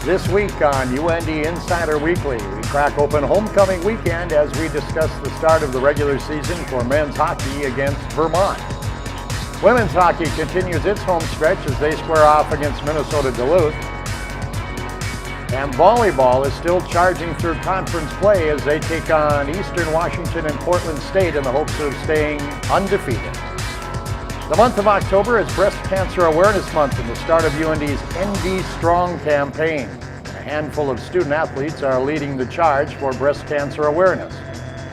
This week on UND Insider Weekly, we crack open homecoming weekend as we discuss the start of the regular season for men's hockey against Vermont. Women's hockey continues its home stretch as they square off against Minnesota Duluth. And volleyball is still charging through conference play as they take on Eastern Washington and Portland State in the hopes of staying undefeated. The month of October is Breast Cancer Awareness Month and the start of UND's ND Strong campaign. A handful of student athletes are leading the charge for breast cancer awareness.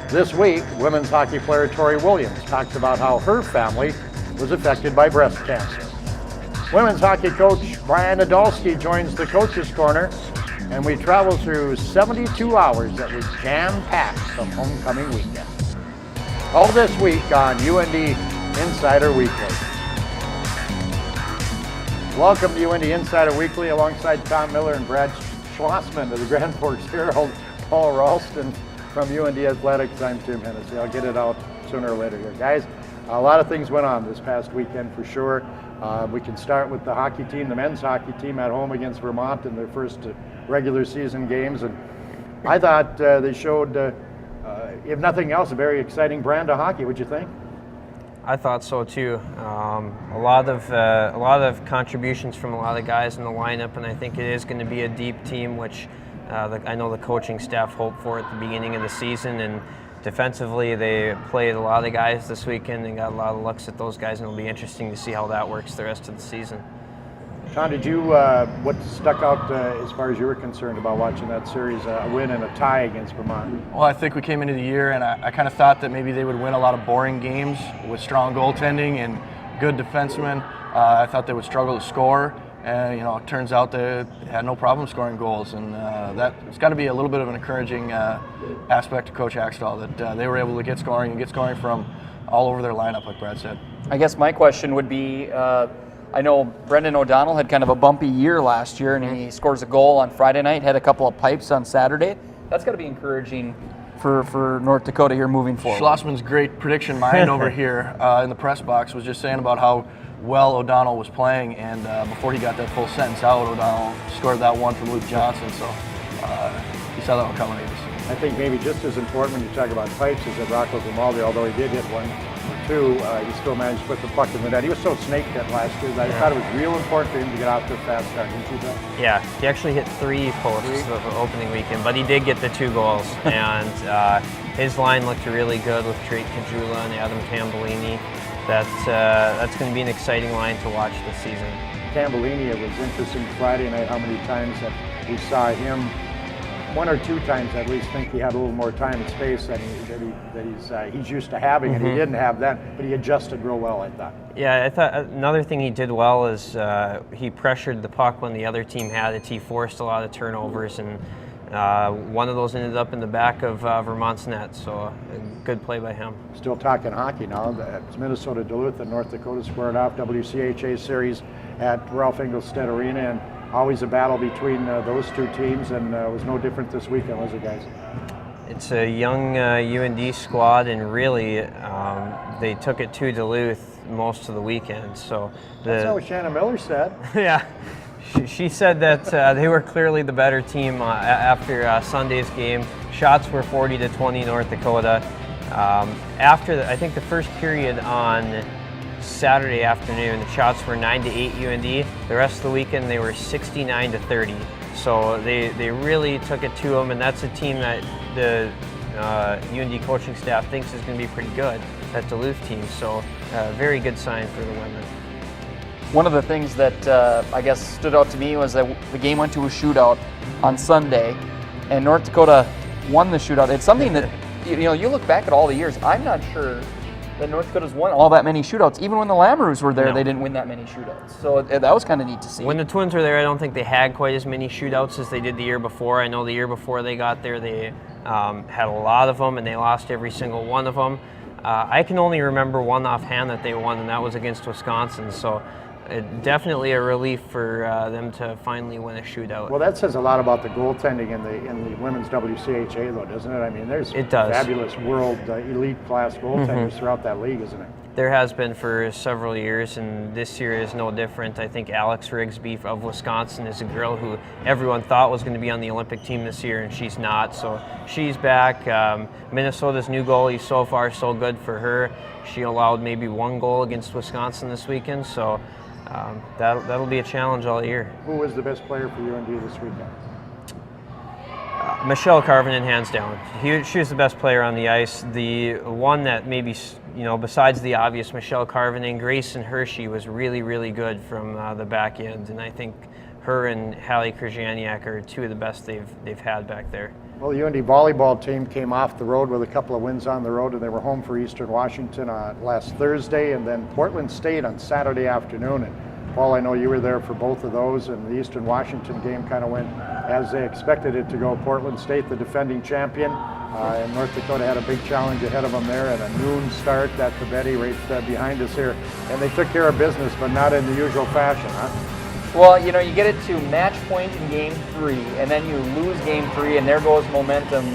This week, women's hockey player Tori Williams talks about how her family was affected by breast cancer. Women's hockey coach Brian Idalski joins the Coach's Corner, and we travel through 72 hours that was jam-packed from homecoming weekend. All this week on UND Insider Weekly. Welcome to UND Insider Weekly alongside Tom Miller and Brad Schlossman of the Grand Forks Herald, Paul Ralston from UND Athletics. I'm Tim Hennessy. I'll get it out sooner or later here. Guys, a lot of things went on this past weekend for sure. We can start with the hockey team, the men's hockey team at home against Vermont in their first regular season games. And I thought they showed, if nothing else, a very exciting brand of hockey. What'd you think? I thought so too. A lot of contributions from a lot of guys in the lineup, and I think it is going to be a deep team, which I know the coaching staff hoped for at the beginning of the season. And defensively, they played a lot of guys this weekend and got a lot of looks at those guys, and it'll be interesting to see how that works the rest of the season. Tom, did you, what stuck out as far as you were concerned about watching that series, a win and a tie against Vermont? Well, I think we came into the year and I kind of thought that maybe they would win a lot of boring games with strong goaltending and good defensemen. I thought they would struggle to score, and it turns out they had no problem scoring goals, and it's got to be a little bit of an encouraging aspect to Coach Axtell that they were able to get scoring from all over their lineup, like Brad said. I guess my question would be, I know Brendan O'Donnell had kind of a bumpy year last year, and he scores a goal on Friday night, had a couple of pipes on Saturday. That's got to be encouraging for North Dakota here moving forward. Schlossman's great prediction mind over here in the press box was just saying about how well O'Donnell was playing, and before he got that full sentence out, O'Donnell scored that one from Luke Johnson, so he saw that one coming. I think maybe just as important when you talk about pipes is that Rocco Grimaldi, although he did hit one or two, he still managed to put the puck in the net. He was so snaked at last year that I thought it was real important for him to get out to a fast start, didn't you, Bill? Yeah, he actually hit 3 posts of opening weekend, but he did get the 2 goals, and his line looked really good with Drake Kajula and Adam Tambellini. That's going to be an exciting line to watch this season. Tambellini, it was interesting Friday night how many times that we saw him, 1 or 2 times at least, think he had a little more time and space that he's used to having, and he didn't have that, but he adjusted real well, I thought. Yeah, I thought another thing he did well is he pressured the puck when the other team had it. He forced a lot of turnovers, and one of those ended up in the back of Vermont's net, so a good play by him. Still talking hockey now. It's Minnesota Duluth and North Dakota squared off WCHA series at Ralph Engelstad Arena, and always a battle between those two teams, and it was no different this weekend, was it, guys? It's a young UND squad, and really they took it to Duluth most of the weekend. So that's not what Shannon Miller said. Yeah. She said that they were clearly the better team after Sunday's game. Shots were 40-20 North Dakota. After I think the first period on Saturday afternoon, the shots were 9-8 UND. The rest of the weekend they were 69-30. So they really took it to them, and that's a team that the UND coaching staff thinks is going to be pretty good, that Duluth team. So very good sign for the women. One of the things that I guess stood out to me was that the game went to a shootout on Sunday, and North Dakota won the shootout. It's something that, you look back at all the years, I'm not sure that North Dakota's won all that many shootouts. Even when the Lamoureux were there, No. They didn't win that many shootouts. So that was kind of neat to see. When the Twins were there, I don't think they had quite as many shootouts as they did the year before. I know the year before they got there, they had a lot of them, and they lost every single one of them. I can only remember one offhand that they won, and that was against Wisconsin. So definitely a relief for them to finally win a shootout. Well, that says a lot about the goaltending in the women's WCHA, though, doesn't it? I mean, there's fabulous world elite class goaltenders throughout that league, isn't it? There has been for several years, and this year is no different. I think Alex Rigsby of Wisconsin is a girl who everyone thought was going to be on the Olympic team this year, and she's not. So she's back. Minnesota's new goalie, so far so good for her. She allowed maybe 1 goal against Wisconsin this weekend, so that'll be a challenge all year. Who was the best player for UND this weekend? Michelle Carvinen, hands down. She was the best player on the ice. The one that maybe, besides the obvious Michelle Carvinen, Grayson Hershey was really, really good from the back end, and I think her and Hallie Krzyzaniak are 2 of the best they've had back there. Well, the UND volleyball team came off the road with a couple of wins on the road, and they were home for Eastern Washington last Thursday, and then Portland State on Saturday afternoon. And Paul, I know you were there for both of those, and the Eastern Washington game kind of went as they expected it to go. Portland State, the defending champion, and North Dakota had a big challenge ahead of them there at a noon start at the Betty right behind us here. And they took care of business, but not in the usual fashion, huh? Well, you get it to match point in game 3, and then you lose game 3, and there goes momentum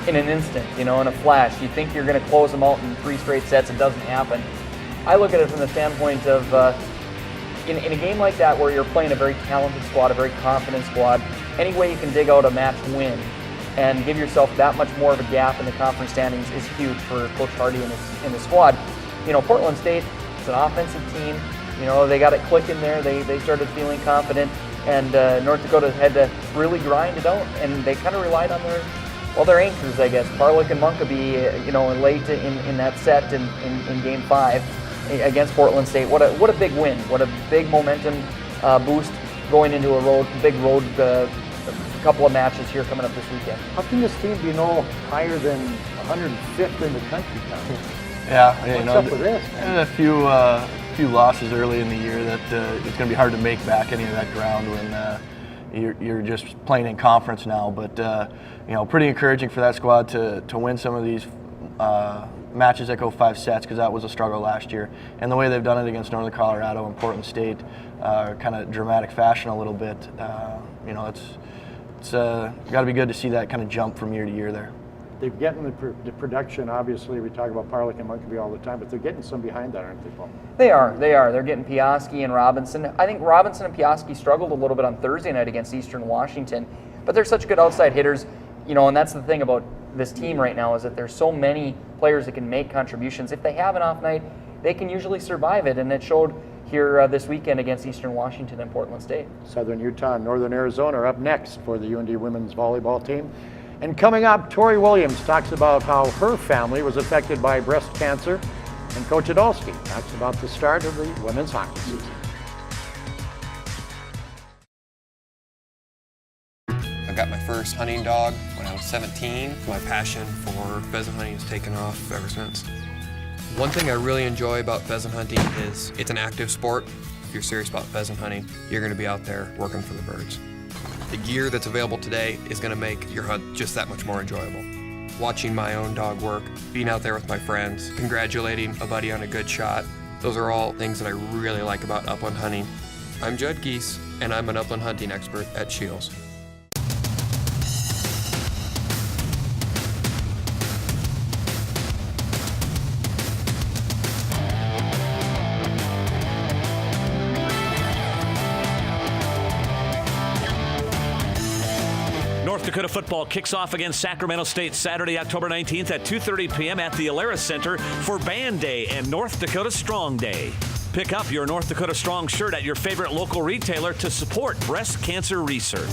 in an instant, in a flash. You think you're going to close them out in 3 straight sets. It doesn't happen. I look at it from the standpoint of in a game like that where you're playing a very talented squad, a very confident squad, any way you can dig out a match win and give yourself that much more of a gap in the conference standings is huge for Coach Hardy and the squad. Portland State is an offensive team. They got it clicking there. They started feeling confident, and North Dakota had to really grind it out, and they kind of relied on their anchors, I guess. Parlick and Munkeby, late in that set in game 5 against Portland State. What a big win. What a big momentum boost going into a big road couple of matches here coming up this weekend. How can this team be no higher than 105th in the country, Tom? Yeah, What's up with this? And a few losses early in the year that it's going to be hard to make back any of that ground when you're just playing in conference now. But pretty encouraging for that squad to win some of these matches that go 5 sets, because that was a struggle last year. And the way they've done it against Northern Colorado and Portland State, kind of dramatic fashion a little bit. It's got to be good to see that kind of jump from year to year there. They're getting the production, obviously. We talk about Parlick and Munkeby all the time, but they're getting some behind that, aren't they, Paul? They are. They're getting Piaski and Robinson. I think Robinson and Piaski struggled a little bit on Thursday night against Eastern Washington, but they're such good outside hitters, and that's the thing about this team right now, is that there's so many players that can make contributions. If they have an off night, they can usually survive it, and it showed here this weekend against Eastern Washington and Portland State. Southern Utah and Northern Arizona are up next for the UND women's volleyball team. And coming up, Tori Williams talks about how her family was affected by breast cancer, and Coach Idalski talks about the start of the women's hockey season. I got my first hunting dog when I was 17. My passion for pheasant hunting has taken off ever since. One thing I really enjoy about pheasant hunting is it's an active sport. If you're serious about pheasant hunting, you're going to be out there working for the birds. The gear that's available today is going to make your hunt just that much more enjoyable. Watching my own dog work, being out there with my friends, congratulating a buddy on a good shot, those are all things that I really like about upland hunting. I'm Judd Geese, and I'm an upland hunting expert at Shields. North Dakota football kicks off against Sacramento State Saturday, October 19th at 2:30 p.m. at the Alara Center for Band Day and North Dakota Strong Day. Pick up your North Dakota Strong shirt at your favorite local retailer to support breast cancer research.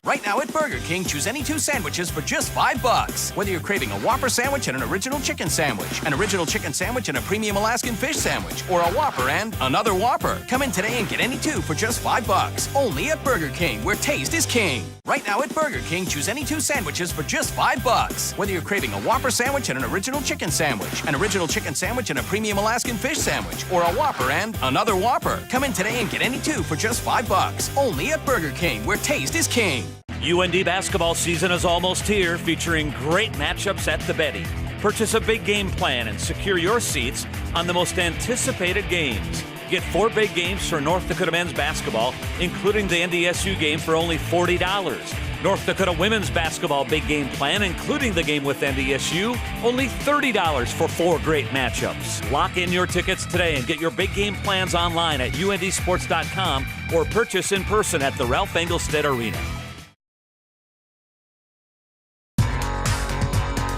Right now at Burger King, choose any 2 sandwiches for just $5. Whether you're craving a Whopper sandwich and an original chicken sandwich, an original chicken sandwich and a premium Alaskan fish sandwich, or a Whopper and another Whopper. Come in today and get any 2 for just $5. Only at Burger King, where taste is king. Right now at Burger King, choose any 2 sandwiches for just $5. Whether you're craving a Whopper sandwich and an original chicken sandwich, an original chicken sandwich and a premium Alaskan fish sandwich, or a Whopper and another Whopper. Come in today and get any 2 for just $5. Only at Burger King, where taste is king. UND basketball season is almost here, featuring great matchups at the Betty. Purchase a big game plan and secure your seats on the most anticipated games. Get 4 big games for North Dakota men's basketball, including the NDSU game, for only $40. North Dakota women's basketball big game plan, including the game with NDSU, only $30 for 4 great matchups. Lock in your tickets today and get your big game plans online at undsports.com or purchase in person at the Ralph Engelstad Arena.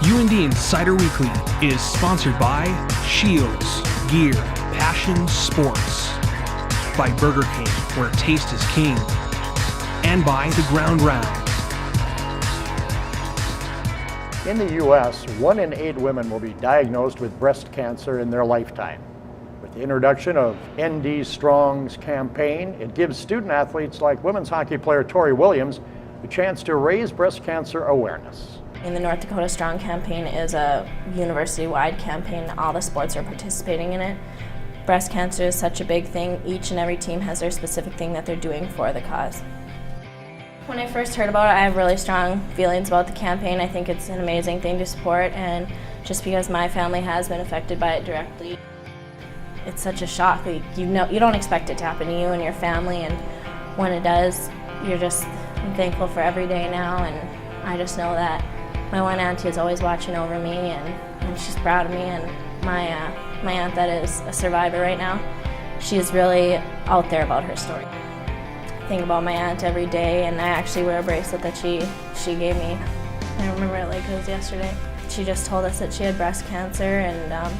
UND Insider Weekly is sponsored by Shields, Gear, Passion Sports, by Burger King, where taste is king, and by The Ground Round. In the U.S., 1 in 8 women will be diagnosed with breast cancer in their lifetime. With the introduction of ND Strong's campaign, it gives student athletes like women's hockey player Tori Williams a chance to raise breast cancer awareness. And the North Dakota Strong campaign is a university-wide campaign. All the sports are participating in it. Breast cancer is such a big thing. Each and every team has their specific thing that they're doing for the cause. When I first heard about it, I have really strong feelings about the campaign. I think it's an amazing thing to support, and just because my family has been affected by it directly, it's such a shock. Like, you don't expect it to happen to you and your family, and when it does, you're just thankful for every day now. And I just know that my one auntie is always watching over me, and she's proud of me. And my aunt that is a survivor right now, she's really out there about her story. I think about my aunt every day, and I actually wear a bracelet that she gave me. I remember it like it was yesterday. She just told us that she had breast cancer, and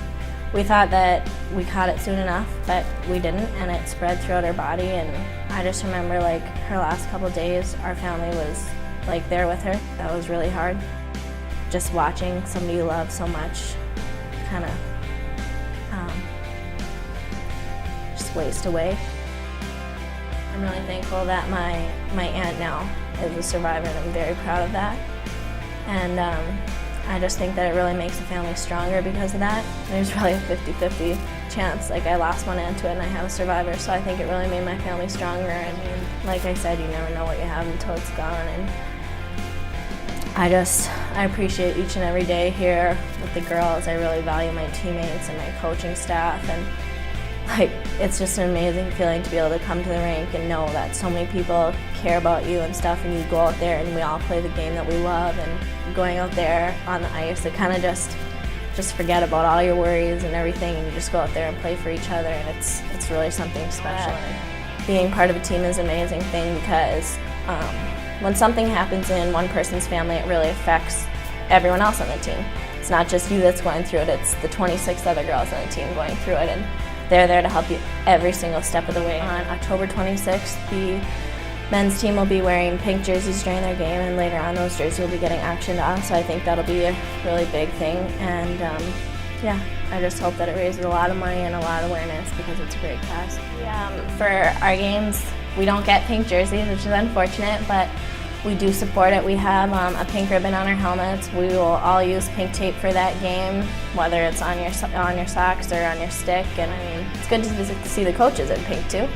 we thought that we caught it soon enough, but we didn't, and it spread throughout her body. And I just remember, like, her last couple of days, our family was like there with her. That was really hard. Just watching somebody you love so much kind of just waste away. I'm really thankful that my aunt now is a survivor, and I'm very proud of that. And I just think that it really makes the family stronger because of that. There's really a 50-50 chance. Like, I lost one aunt to it and I have a survivor, so I think it really made my family stronger. I mean, like I said, you never know what you have until it's gone. And I appreciate each and every day here with the girls. I really value my teammates and my coaching staff, and like, it's just an amazing feeling to be able to come to the rink and know that so many people care about you and stuff, and you go out there and we all play the game that we love, and going out there on the ice, it kind of just forget about all your worries and everything, and you just go out there and play for each other, and it's really something special. Being part of a team is an amazing thing because when something happens in one person's family, it really affects everyone else on the team. It's not just you that's going through it, it's the 26 other girls on the team going through it, and they're there to help you every single step of the way. On October 26th, the men's team will be wearing pink jerseys during their game, and later on those jerseys will be getting actioned on, so I think that'll be a really big thing. And yeah, I just hope that it raises a lot of money and a lot of awareness because it's a great cause. For our games, we don't get pink jerseys, which is unfortunate, but we do support it. We have a pink ribbon on our helmets. We will all use pink tape for that game, whether it's on your socks or on your stick. And I mean, it's good to see the coaches in pink too.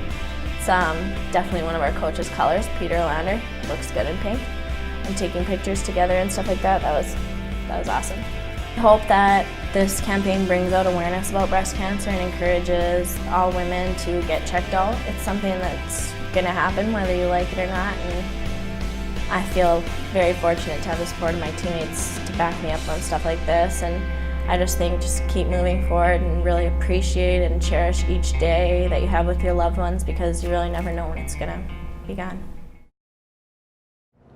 It's definitely one of our coaches' colors. Peter Lander looks good in pink. And taking pictures together and stuff like that, that was awesome. I hope that this campaign brings out awareness about breast cancer and encourages all women to get checked out. It's something that's gonna happen whether you like it or not. And I feel very fortunate to have the support of my teammates to back me up on stuff like this, and I just think just keep moving forward and really appreciate and cherish each day that you have with your loved ones, because you really never know when it's gonna be gone.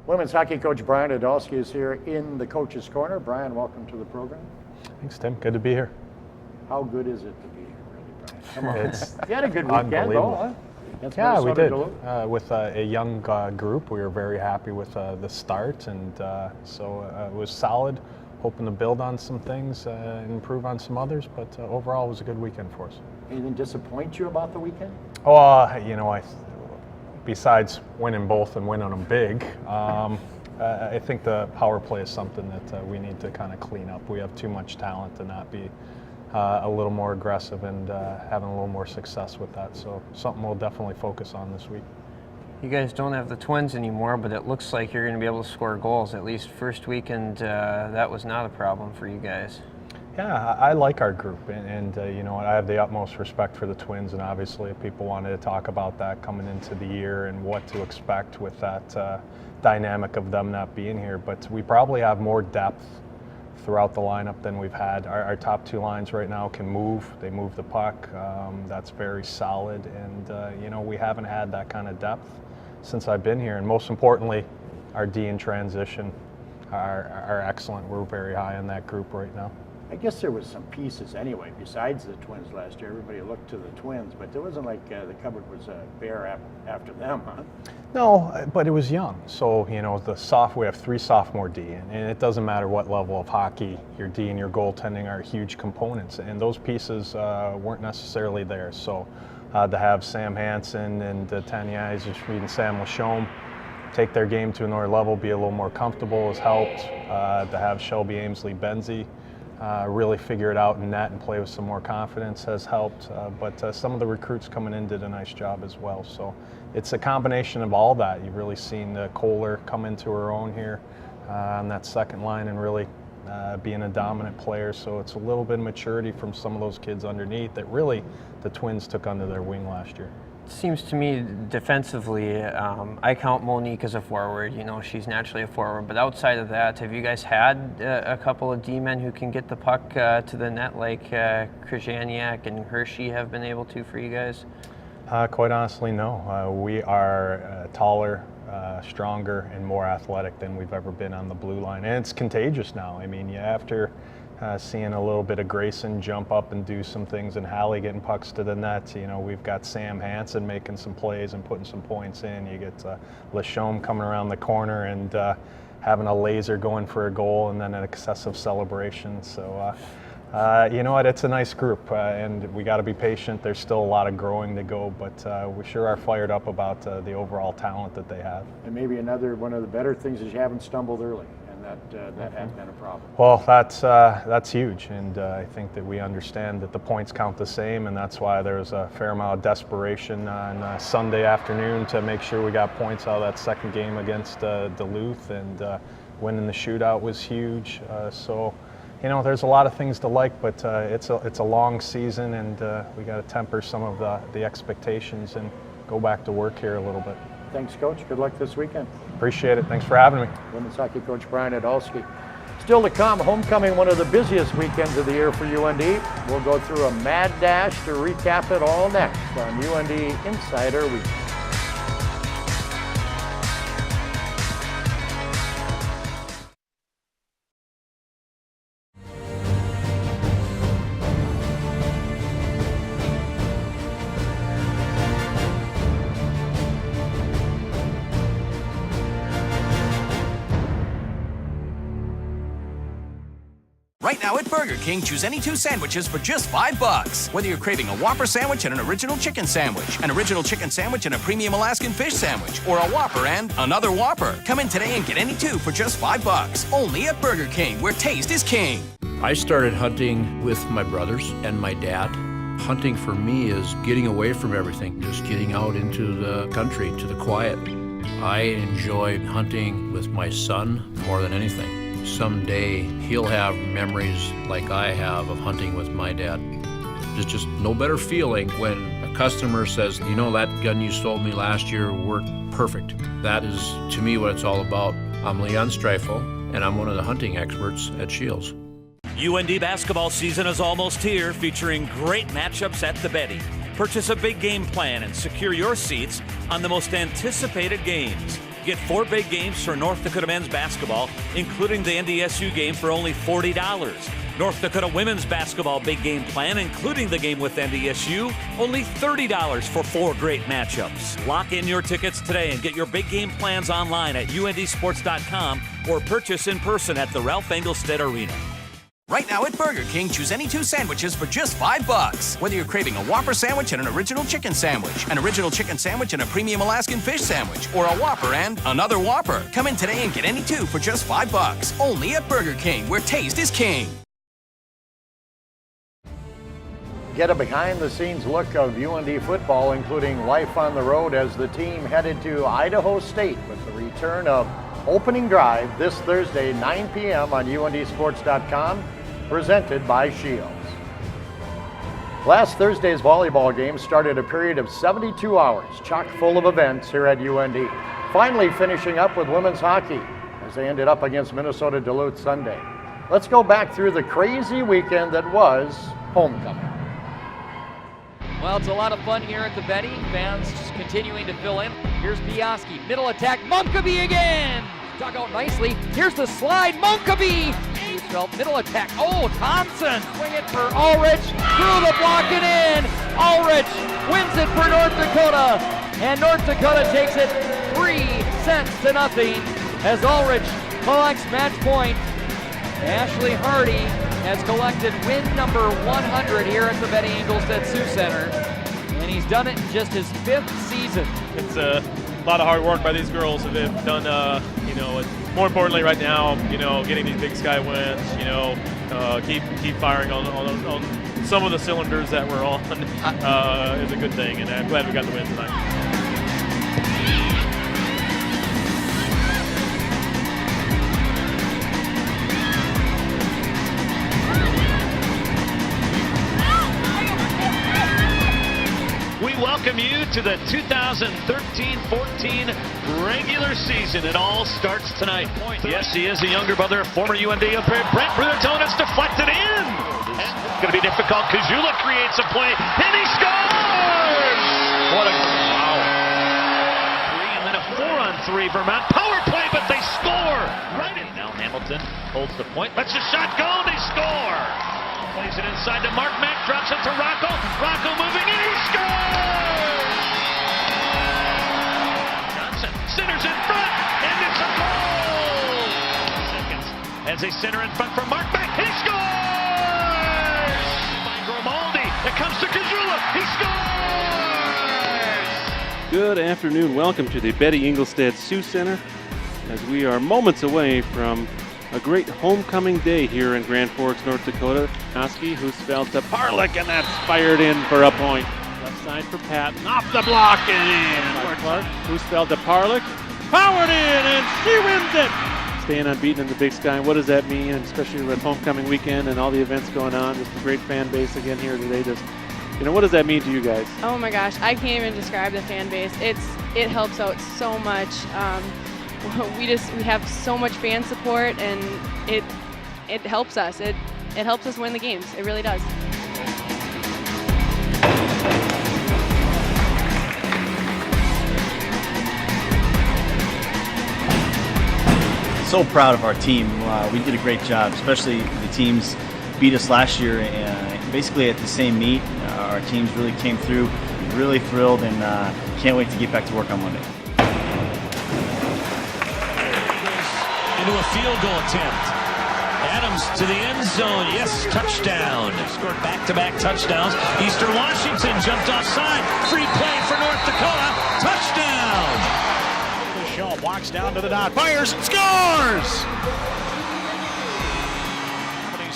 Women's hockey coach Brian Idalski is here in the Coach's Corner. Brian, welcome to the program. Thanks, Tim. Good to be here. How good is it to be here, really, Brian? Come on. You had a good weekend, unbelievable. though, huh? Yeah, we did. Duluth. With a young group, we were very happy with the start, and so it was solid. Hoping to build on some things and improve on some others, but overall it was a good weekend for us. Anything disappoint you about the weekend? Oh, you know, besides winning both and winning them big, I think the power play is something that we need to kind of clean up. We have too much talent to not be a little more aggressive and having a little more success with that. So something we'll definitely focus on this week. You guys don't have the Twins anymore, but it looks like you're going to be able to score goals. At least first weekend, that was not a problem for you guys. Yeah, I like our group, and you know, I have the utmost respect for the Twins, and obviously people wanted to talk about that coming into the year and what to expect with that dynamic of them not being here. But we probably have more depth throughout the lineup than we've had. Our top two lines right now can move. They move the puck. That's very solid, and you know, we haven't had that kind of depth since I've been here. And most importantly, our D in transition are excellent. We're very high in that group right now. I guess there was some pieces anyway, besides the Twins last year. Everybody looked to the Twins, but it wasn't like the cupboard was bare after them, huh? No, but it was young. So, you know, we have 3 sophomore D, and it doesn't matter what level of hockey, your D and your goaltending are huge components, and those pieces weren't necessarily there. So to have Sam Hansen and Tanya Eisenschmidt and Sam Lachaume take their game to another level, be a little more comfortable has helped. To have Shelby Amesley-Benzie really figure it out in net and play with some more confidence has helped. But some of the recruits coming in did a nice job as well. So it's a combination of all that. You've really seen Kohler come into her own here on that second line and really being a dominant player. So it's a little bit of maturity from some of those kids underneath that really the Twins took under their wing last year. Seems to me defensively, I count Monique as a forward. You know, she's naturally a forward. But outside of that, have you guys had a couple of D-men who can get the puck to the net like Krzyzaniak and Hershey have been able to for you guys? Quite honestly, no. We are taller, stronger, and more athletic than we've ever been on the blue line. And it's contagious now. I mean, after seeing a little bit of Grayson jump up and do some things and Hallie getting pucks to the net, you know, we've got Sam Hansen making some plays and putting some points in. You get Lachaume coming around the corner and having a laser going for a goal and then an excessive celebration. So, you know what, it's a nice group and we got to be patient. There's still a lot of growing to go, but we sure are fired up about the overall talent that they have. And maybe another one of the better things is you haven't stumbled early. That has been a problem. Well, that's huge, and I think that we understand that the points count the same, and that's why there's a fair amount of desperation on Sunday afternoon to make sure we got points out of that second game against Duluth, and winning the shootout was huge. So, you know, there's a lot of things to like, but it's a long season, and we got to temper some of the expectations and go back to work here a little bit. Thanks, Coach. Good luck this weekend. Appreciate it. Thanks for having me. Women's hockey coach Brian Idalski. Still to come, homecoming, one of the busiest weekends of the year for UND. We'll go through a mad dash to recap it all next on UND Insider Weekly. Right now at Burger King, choose any 2 sandwiches for just $5. Whether you're craving a Whopper sandwich and an original chicken sandwich, an original chicken sandwich and a premium Alaskan fish sandwich, or a Whopper and another Whopper. Come in today and get any 2 for just $5. Only at Burger King, where taste is king. I started hunting with my brothers and my dad. Hunting for me is getting away from everything, just getting out into the country, to the quiet. I enjoy hunting with my son more than anything. Someday he'll have memories like I have of hunting with my dad. There's just no better feeling when a customer says, you know, that gun you sold me last year worked perfect. That is, to me, what it's all about. I'm Leon Streifel, and I'm one of the hunting experts at Shields. UND basketball season is almost here, featuring great matchups at the Betty. Purchase a big game plan and secure your seats on the most anticipated games. Get 4 big games for North Dakota men's basketball, including the NDSU game, for only $40. North Dakota women's basketball big game plan, including the game with NDSU, only $30 for 4 great matchups. Lock in your tickets today and get your big game plans online at undsports.com or purchase in person at the Ralph Engelstad Arena. Right now at Burger King, choose any 2 sandwiches for just $5. Whether you're craving a Whopper sandwich and an original chicken sandwich, an original chicken sandwich and a premium Alaskan fish sandwich, or a Whopper and another Whopper. Come in today and get any 2 for just $5. Only at Burger King, where taste is king. Get a behind-the-scenes look of UND football, including life on the road as the team headed to Idaho State with the return of Opening Drive this Thursday, 9 p.m. on UNDsports.com presented by Shields. Last Thursday's volleyball game started a period of 72 hours, chock full of events here at UND. Finally finishing up with women's hockey as they ended up against Minnesota Duluth Sunday. Let's go back through the crazy weekend that was homecoming. Well, it's a lot of fun here at the Betty. Fans just continuing to fill in. Here's Idalski, middle attack, Munkeby again! Dug out nicely. Here's the slide, Munkeby! Felt middle attack. Oh, Thompson! Swing it for Ulrich. Through the block and in! Ulrich wins it for North Dakota. And North Dakota takes it 3-0 as Ulrich collects match point. Ashley Hardy has collected win number 100 here at the Betty Engelstad Sioux Center. And he's done it in just his 5th season. It's a lot of hard work by these girls. They've done, more importantly right now, getting these Big Sky wins, keep firing on some of the cylinders that we're on is a good thing, and I'm glad we got the win tonight. Welcome you to the 2013-14 regular season. It all starts tonight. Yes, he is a younger brother, former UND player. Brent Brutone is deflected in. It's going to be difficult. Kajula creates a play, and he scores! What a wow. 3 and then a 4-on-3 Vermont power play, but they score! Right in. Now Hamilton holds the point. Lets the shot go, and they score! Plays it inside to Mark Mack, drops it to Rocco. Rocco moving in, he scores! Johnson centers in front, and it's a goal! Seconds as they center in front for Mark Mack, he scores! By Grimaldi, it comes to Kajula, he scores! Good afternoon, welcome to the Betty Engelstad Sioux Center as we are moments away from a great homecoming day here in Grand Forks, North Dakota. Idalski, who's felt to Parlick, and that's fired in for a point. Left side for Patton, off the block and in. Clark, who's felt to Parlick, powered in, and she wins it. Staying unbeaten in the Big Sky. What does that mean, especially with homecoming weekend and all the events going on? Just a great fan base again here today. Just, what does that mean to you guys? Oh my gosh, I can't even describe the fan base. It helps out so much. We have so much fan support, and it helps us. It helps us win the games. It really does. So proud of our team. We did a great job, especially the teams beat us last year, basically at the same meet. Our teams really came through. Really thrilled, and can't wait to get back to work on Monday. Into a field goal attempt. Adams to the end zone. Yes, touchdown. Scored back-to-back touchdowns. Eastern Washington jumped offside. Free play for North Dakota. Touchdown. Shaw walks down to the dot, fires and scores!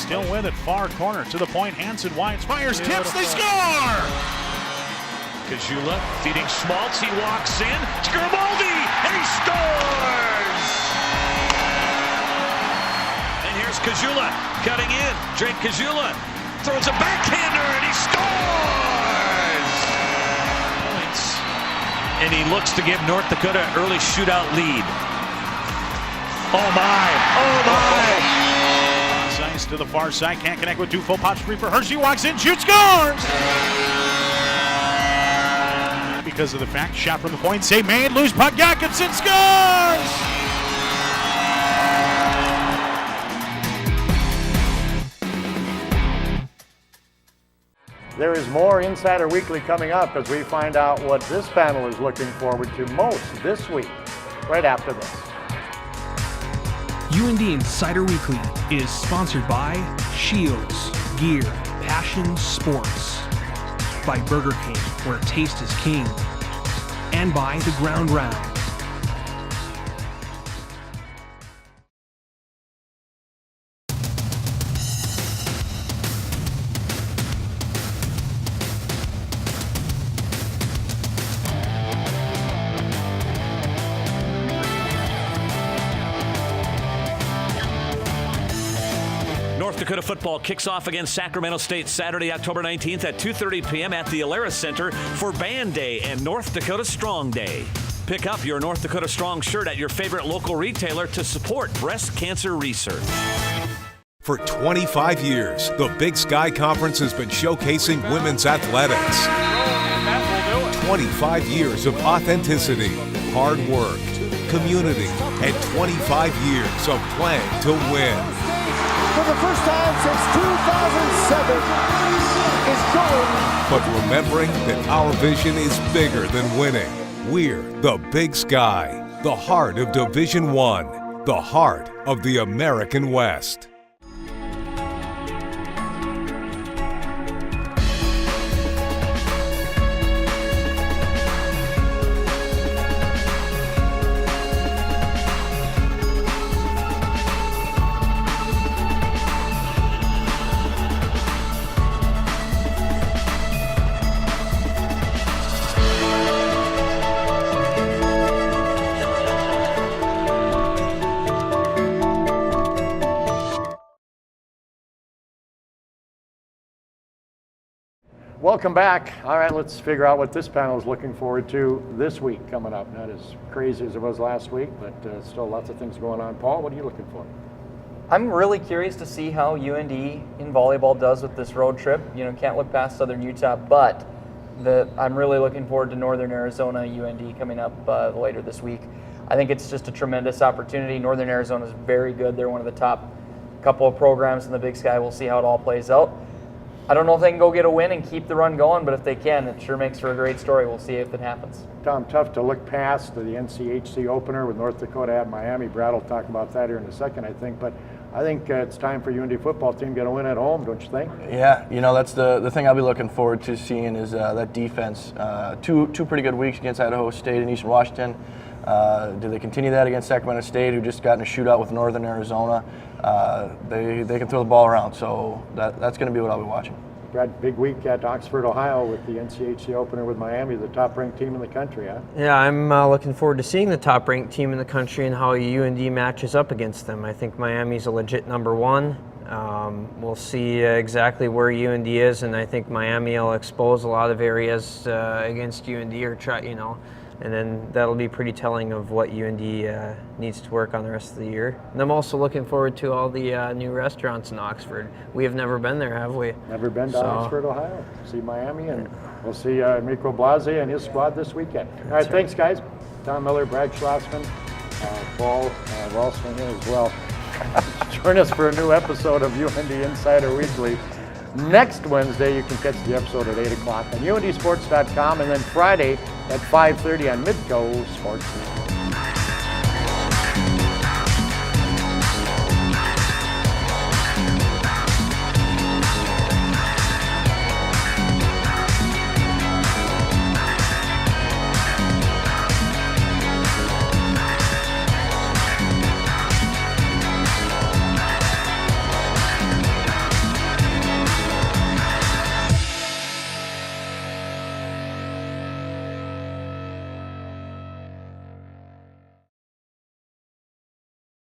Still with it, far corner to the point. Hansen White fires, tips, they score! Kajula feeding Schmaltz. He walks in. Grimaldi, and he scores! Here's Kajula cutting in. Drake Kajula throws a backhander and he scores! Points. And he looks to give North Dakota an early shootout lead. Oh my! Oh my! Ice to the far side, can't connect with Dufo. Pops free for Hershey, walks in, shoots, scores! Because of the fact, shot from the point, save made, loose puck, Jakobsen scores! There is more Insider Weekly coming up as we find out what this panel is looking forward to most this week, right after this. UND Insider Weekly is sponsored by Shields, Gear, Passion, Sports, by Burger King, where taste is king, and by The Ground Round. Dakota football kicks off against Sacramento State Saturday, October 19th at 2:30 p.m. at the Alerus Center for Band Day and North Dakota Strong Day. Pick up your North Dakota Strong shirt at your favorite local retailer to support breast cancer research. For 25 years, the Big Sky Conference has been showcasing women's athletics. 25 years of authenticity, hard work, community, and 25 years of playing to win. For the first time since 2007, is going. But remembering that our vision is bigger than winning. We're the Big Sky, the heart of Division I, the heart of the American West. Welcome back. All right, let's figure out what this panel is looking forward to this week coming up. Not as crazy as it was last week, but still lots of things going on. Paul, what are you looking for? I'm really curious to see how UND in volleyball does with this road trip. You know, can't look past Southern Utah, but I'm really looking forward to Northern Arizona UND coming up later this week. I think it's just a tremendous opportunity. Northern Arizona is very good. They're one of the top couple of programs in the Big Sky. We'll see how it all plays out. I don't know if they can go get a win and keep the run going, but if they can, it sure makes for a great story. We'll see if it happens. Tom, tough to look past the NCHC opener with North Dakota at Miami. Brad will talk about that here in a second, I think. But I think it's time for UND football team to get a win at home, don't you think? Yeah, you know, that's the thing I'll be looking forward to seeing is that defense. Two pretty good weeks against Idaho State and Eastern Washington. Do they continue that against Sacramento State, who just got in a shootout with Northern Arizona? They can throw the ball around, so that's going to be what I'll be watching. Brad, big week at Oxford, Ohio with the NCHC opener with Miami, the top-ranked team in the country, huh? Yeah, I'm looking forward to seeing the top-ranked team in the country and how UND matches up against them. I think Miami's a legit number one. We'll see exactly where UND is, and I think Miami will expose a lot of areas against UND or try, and then that'll be pretty telling of what UND needs to work on the rest of the year. And I'm also looking forward to all the new restaurants in Oxford. We have never been there, have we? Never been to Oxford, Ohio. See Miami, and we'll see Mikko Blase and his squad this weekend. All right, thanks, guys. Tom Miller, Brad Schlossman, Paul Ralston here as well. Join us for a new episode of UND Insider Weekly. Next Wednesday, you can catch the episode at 8 o'clock on UNDsports.com, and then Friday at 5:30 on Midco Sports.